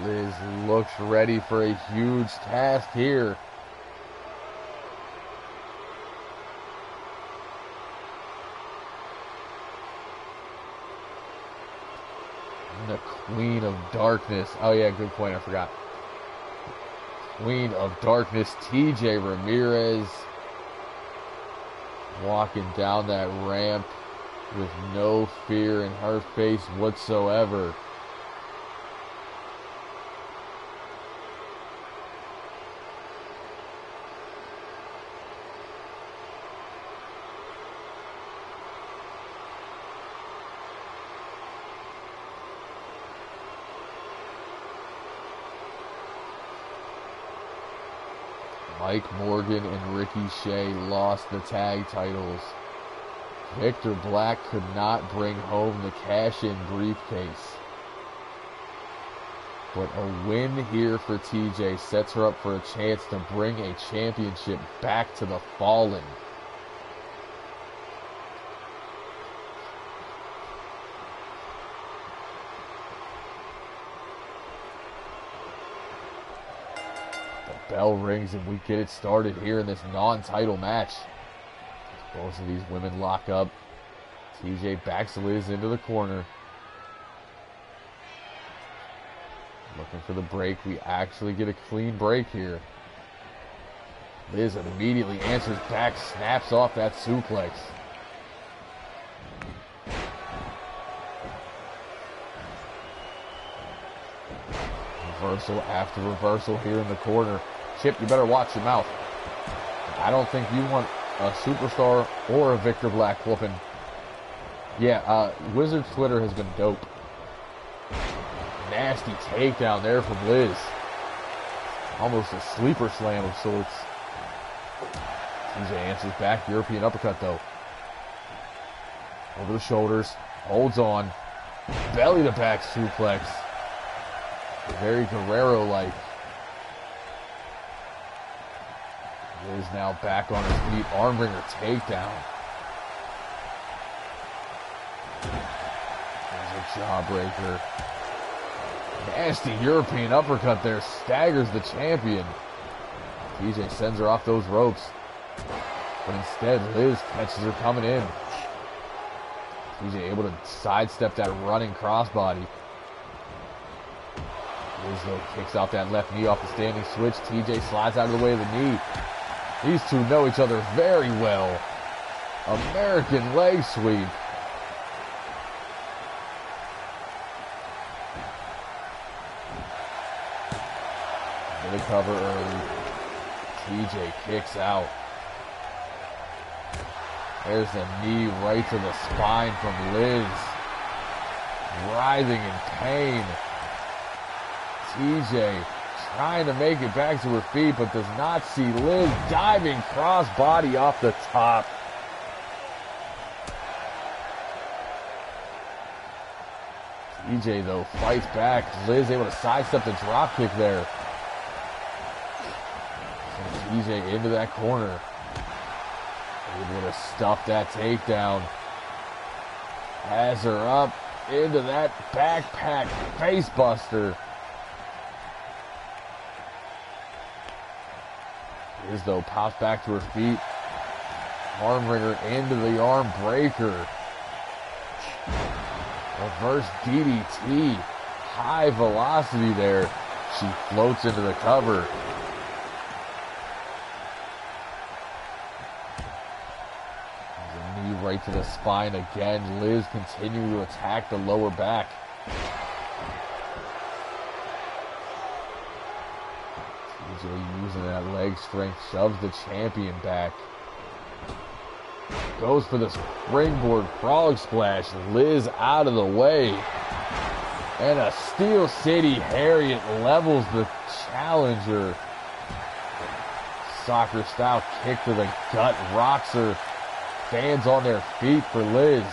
Liz looks ready for a huge task here. The Queen of Darkness. Oh yeah, good point, I forgot. Queen of Darkness, TJ Ramirez. Walking down that ramp with no fear in her face whatsoever. Mike Morgan and Ricky Shea lost the tag titles. Victor Black could not bring home the cash-in briefcase. But a win here for TJ sets her up for a chance to bring a championship back to the Fallen. Bell rings and we get it started here in this non-title match. Both of these women lock up. TJ backs Liz into the corner. Looking for the break. We actually get a clean break here. Liz immediately answers back, snaps off that suplex. Reversal after reversal here in the corner. Chip, you better watch your mouth. I don't think you want a superstar or a Victor Black whooping. Yeah, Wizard's Twitter has been dope. Nasty takedown there from Liz. Almost a sleeper slam of sorts. TJ answers back. European uppercut, though. Over the shoulders. Holds on. Belly to back suplex. Very Guerrero-like. Liz now back on her feet. Armbringer takedown. There's a jawbreaker. Nasty European uppercut there. Staggers the champion. TJ sends her off those ropes. But instead, Liz catches her coming in. TJ able to sidestep that running crossbody. Liz, though, kicks out that left knee off the standing switch. TJ slides out of the way of the knee. These two know each other very well. American leg sweep. The cover early. TJ kicks out. There's a knee right to the spine from Liz. Writhing in pain. TJ trying to make it back to her feet, but does not see Liz diving crossbody off the top. TJ, though, fights back. Liz able to sidestep the drop kick there. And TJ into that corner. Able to stuff that takedown. Has her up into that backpack facebuster. Liz, though, pops back to her feet. Arm wringer into the arm breaker. Reverse DDT. High velocity there. She floats into the cover. The knee right to the spine again. Liz continuing to attack the lower back. TJ using that leg strength, shoves the champion back. Goes for the springboard frog splash. Liz out of the way. And a Steel City Harriet levels the challenger. Soccer style kick to the gut rocks her. Fans on their feet for Liz.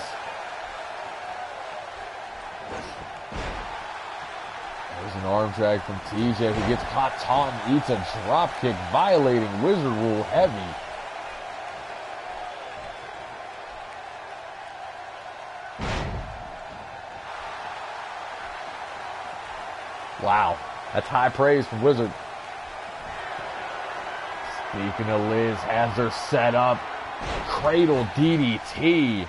There's an arm drag from TJ, who gets caught taunting, eats a drop kick, violating Wizard Rule heavy. Wow, that's high praise from Wizard. Speaking of Liz, has her set up. Cradle DDT.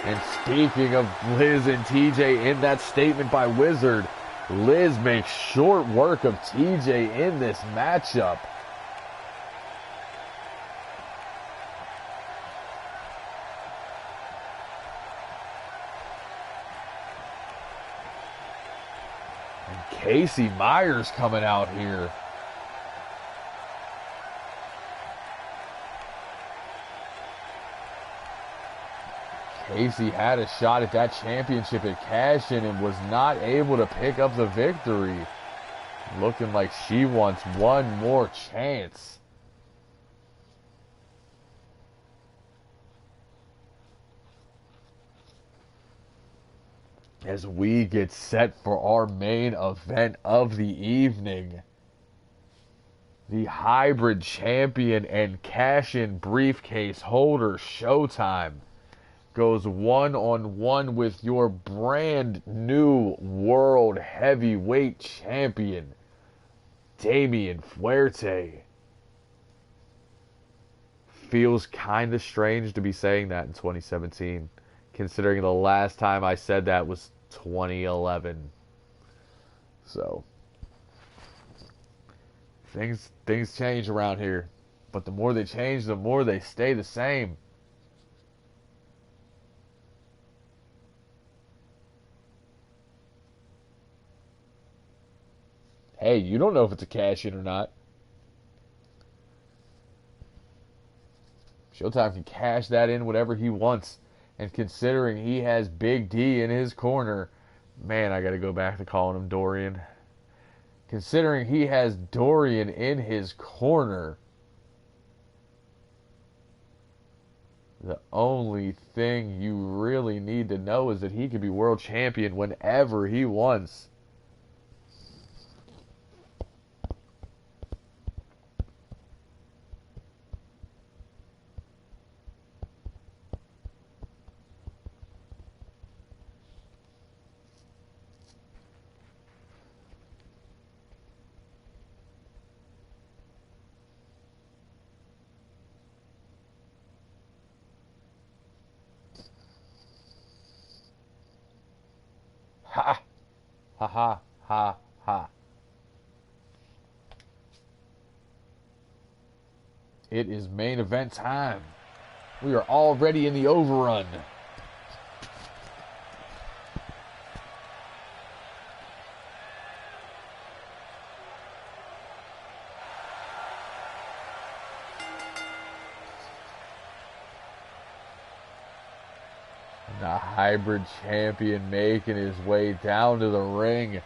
And speaking of Liz and TJ, in that statement by Wizard, Liz makes short work of TJ in this matchup. Casey Myers coming out here. Casey had a shot at that championship at cash-in and was not able to pick up the victory. Looking like she wants one more chance. As we get set for our main event of the evening. The hybrid champion and cash-in briefcase holder Showtime goes one-on-one with your brand new world heavyweight champion, Damian Fuerte. Feels kind of strange to be saying that in 2017. Considering the last time I said that was 2011. So things change around here. But the more they change, the more they stay the same. Hey, you don't know if it's a cash-in or not. Showtime can cash that in whatever he wants. And considering he has Big D in his corner, man, I got to go back to calling him Dorian. Considering he has Dorian in his corner, the only thing you really need to know is that he could be world champion whenever he wants. Ha ha ha ha. It is main event time. We are already in the overrun. The hybrid champion making his way down to the ring.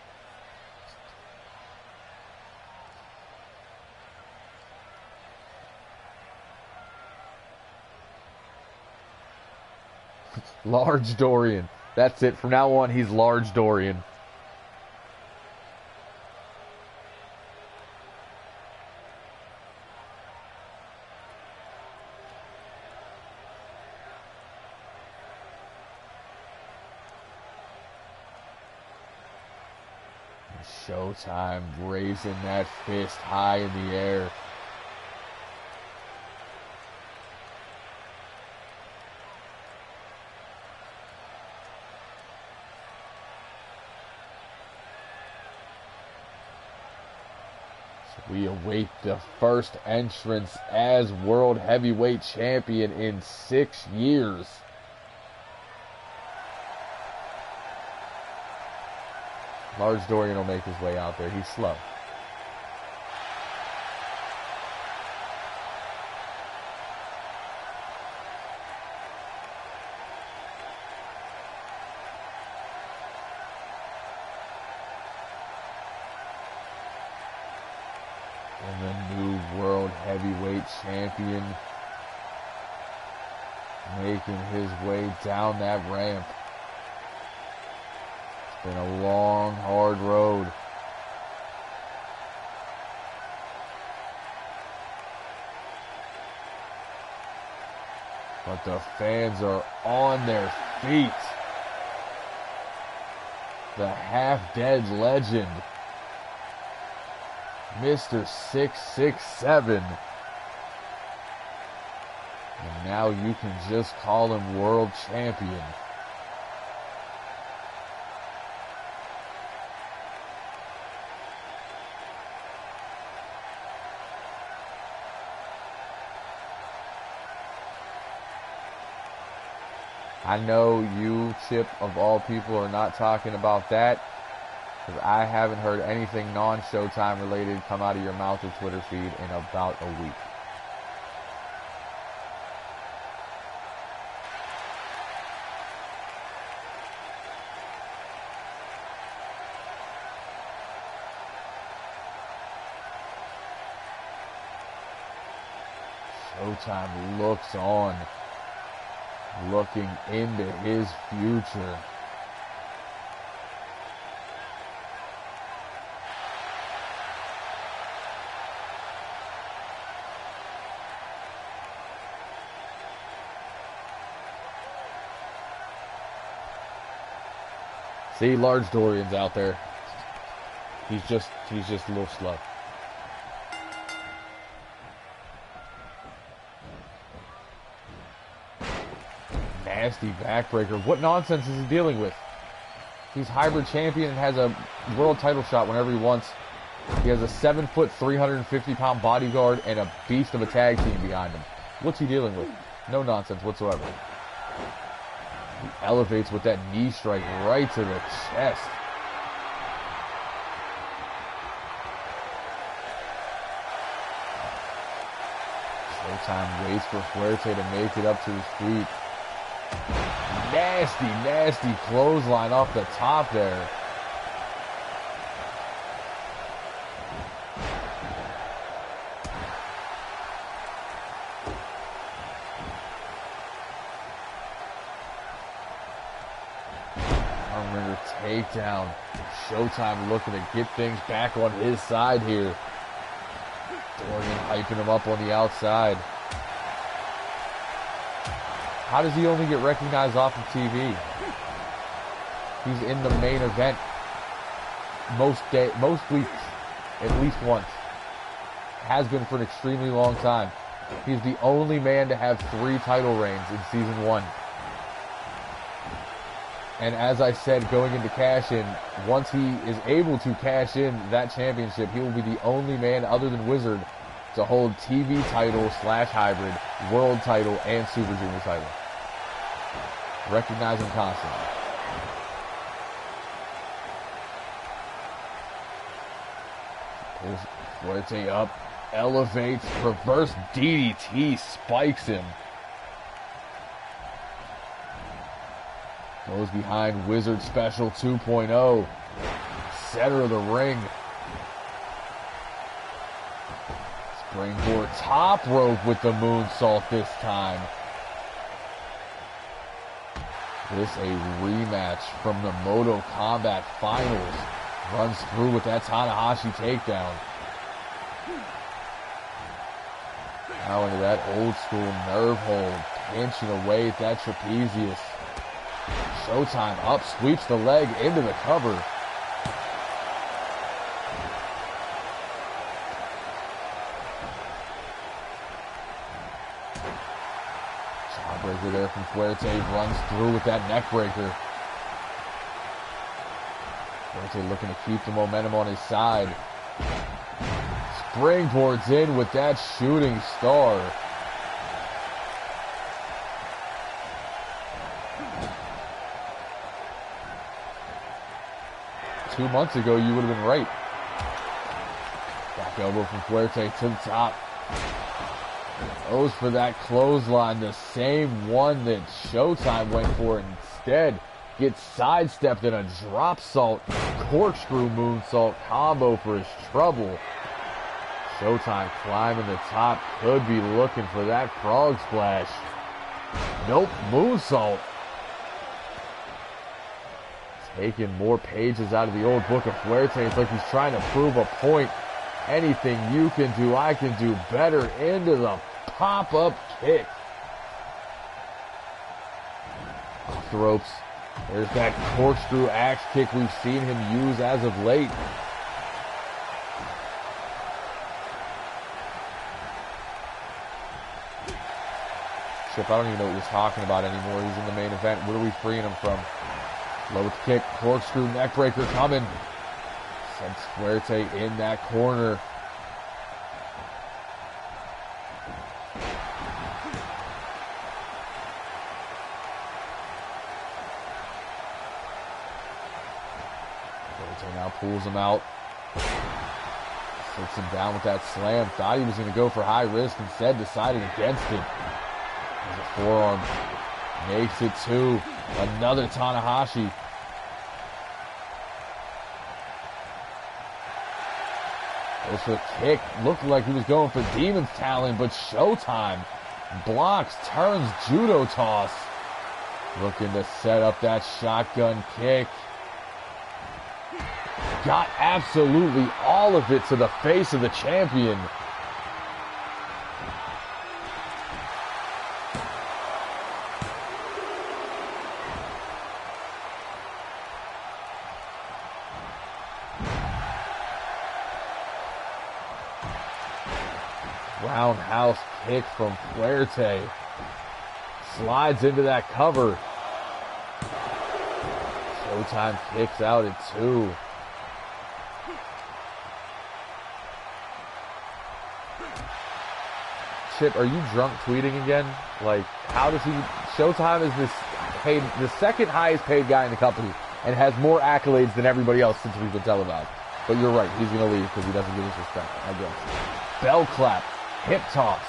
Large Dorian. That's it. From now on, he's Large Dorian. Showtime raising that fist high in the air. So we await the first entrance as World Heavyweight Champion in 6 years. Large Dorian will make his way out there. He's slow. And the new World Heavyweight Champion making his way down that ramp. Been a long, hard road. But the fans are on their feet. The half-dead legend, Mr. 667. And now you can just call him World Champion. I know you, Chip, of all people, are not talking about that, because I haven't heard anything non-Showtime related come out of your mouth or Twitter feed in about a week. Showtime looks on, looking into his future. See, Large Dorian's out there. He's just a little slow. Nasty backbreaker. What nonsense is he dealing with? He's hybrid champion and has a world title shot whenever he wants. He has a 7-foot, 350-pound bodyguard and a beast of a tag team behind him. What's he dealing with? No nonsense whatsoever. He elevates with that knee strike right to the chest. Showtime waits for Fuerte to make it up to his feet. Nasty, nasty clothesline off the top there. Armringer takedown. Showtime looking to get things back on his side here. Dorian hyping him up on the outside. How does he only get recognized off of TV? He's in the main event most weeks, at least once. Has been for an extremely long time. He's the only man to have 3 title reigns in season 1. And as I said, going into cash-in, once he is able to cash in that championship, he will be the only man other than Wizard to hold TV title / hybrid, world title, and Super Junior title. Recognize him constantly. Pulls Fuerte up, elevates, reverse DDT, spikes him. Goes behind Wizard Special 2.0. Center of the ring. Springboard top rope with the moonsault this time. This a rematch from the Moto Combat Finals. Runs through with that Tanahashi takedown. Now into that old school nerve hold. Pinching away at that trapezius. Showtime up, sweeps the leg into the cover. Jawbreaker there from Fuerte, runs through with that neck breaker. Fuerte looking to keep the momentum on his side. Springboards in with that shooting star. Two months ago, you would have been right. Back elbow from Fuerte to the top. Goes for that clothesline, the same one that Showtime went for. Instead, gets sidestepped in a drop salt, corkscrew moonsault combo for his trouble. Showtime climbing the top, could be looking for that frog splash. Nope, moonsault. Taking more pages out of the old book of Fuerte. It's like he's trying to prove a point. Anything you can do, I can do better. Into the pop-up kick. Off the ropes. There's that corkscrew axe kick we've seen him use as of late. Chip, I don't even know what he's talking about anymore. He's in the main event. What are we freeing him from? Low kick, corkscrew, neckbreaker coming. Sends Fuerte in that corner. Fuerte now pulls him out. Sits him down with that slam. Thought he was going to go for high risk. Instead decided against it. There's a forearm. Makes it two. Another Tanahashi. Goes for the kick. Looked like he was going for Demon's Talon, but Showtime blocks, turns judo toss. Looking to set up that shotgun kick. Got absolutely all of it to the face of the champion. Roundhouse kick from Fuerte. Slides into that cover. Showtime kicks out at two. Chip, are you drunk tweeting again? Like, how does he... Showtime is the second highest paid guy in the company and has more accolades than everybody else since we've been televised. But you're right, he's going to leave because he doesn't get his respect, I guess. Bell clap. Hip toss.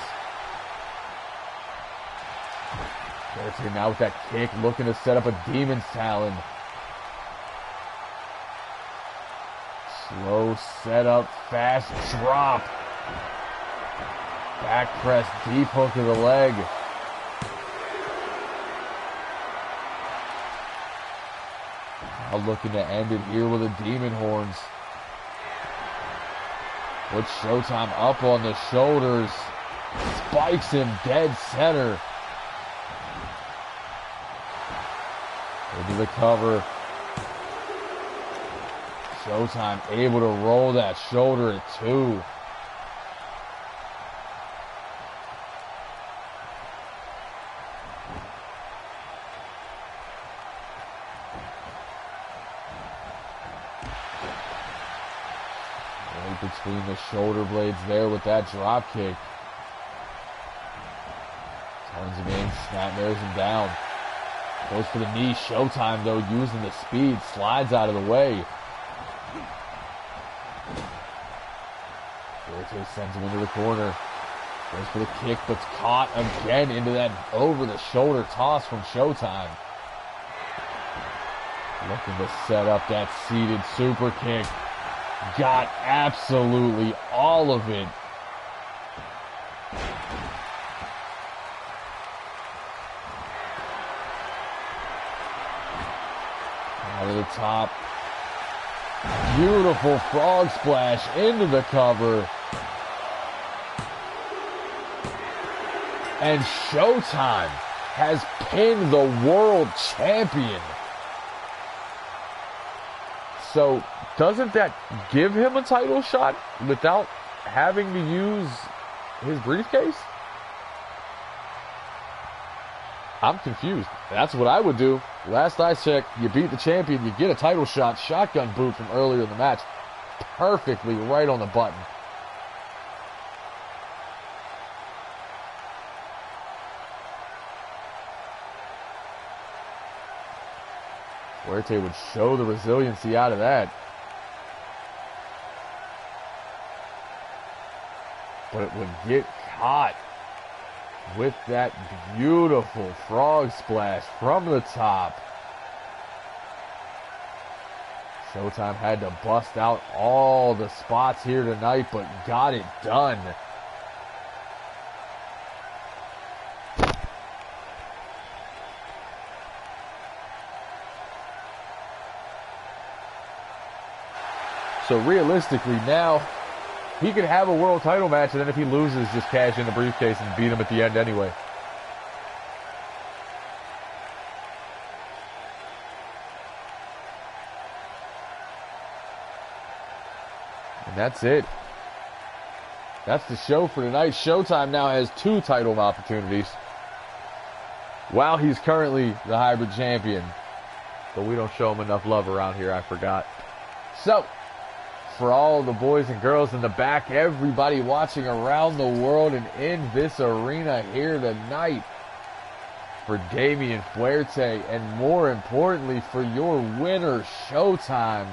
Fuerte now with that kick, looking to set up a Demon's Talon. Slow setup, fast drop. Back press, deep hook of the leg. Now looking to end it here with the Demon Horns. Puts Showtime up on the shoulders. Spikes him dead center. Into the cover. Showtime able to roll that shoulder at two. between the shoulder blades there with that drop kick. Turns him in, snap-nares him down. Goes for the knee. Showtime, though, using the speed. Slides out of the way. Fuerte sends him into the corner. Goes for the kick, but's caught again into that over-the-shoulder toss from Showtime. Looking to set up that seated super kick. Got absolutely all of it. Out of the top. Beautiful frog splash into the cover. And Showtime has pinned the world champion. So, doesn't that give him a title shot without having to use his briefcase? I'm confused. That's what I would do. Last I checked, you beat the champion, you get a title shot. Shotgun boot from earlier in the match. Perfectly right on the button. Fuerte would show the resiliency out of that. But it would get caught with that beautiful frog splash from the top. Showtime had to bust out all the spots here tonight, but got it done. So realistically now, he could have a world title match, and then if he loses, just cash in the briefcase and beat him at the end anyway. And that's it. That's the show for tonight. Showtime now has 2 title opportunities. While he's currently the hybrid champion. But we don't show him enough love around here, I forgot. So, for all the boys and girls in the back, everybody watching around the world and in this arena here tonight, for Damian Fuerte, and more importantly, for your winner, Showtime,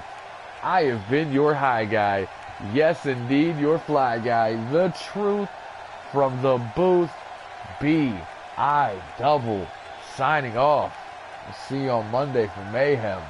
I have been your high guy. Yes, indeed, your fly guy. The truth from the booth, B.I. Double, signing off. We'll see you on Monday for Mayhem.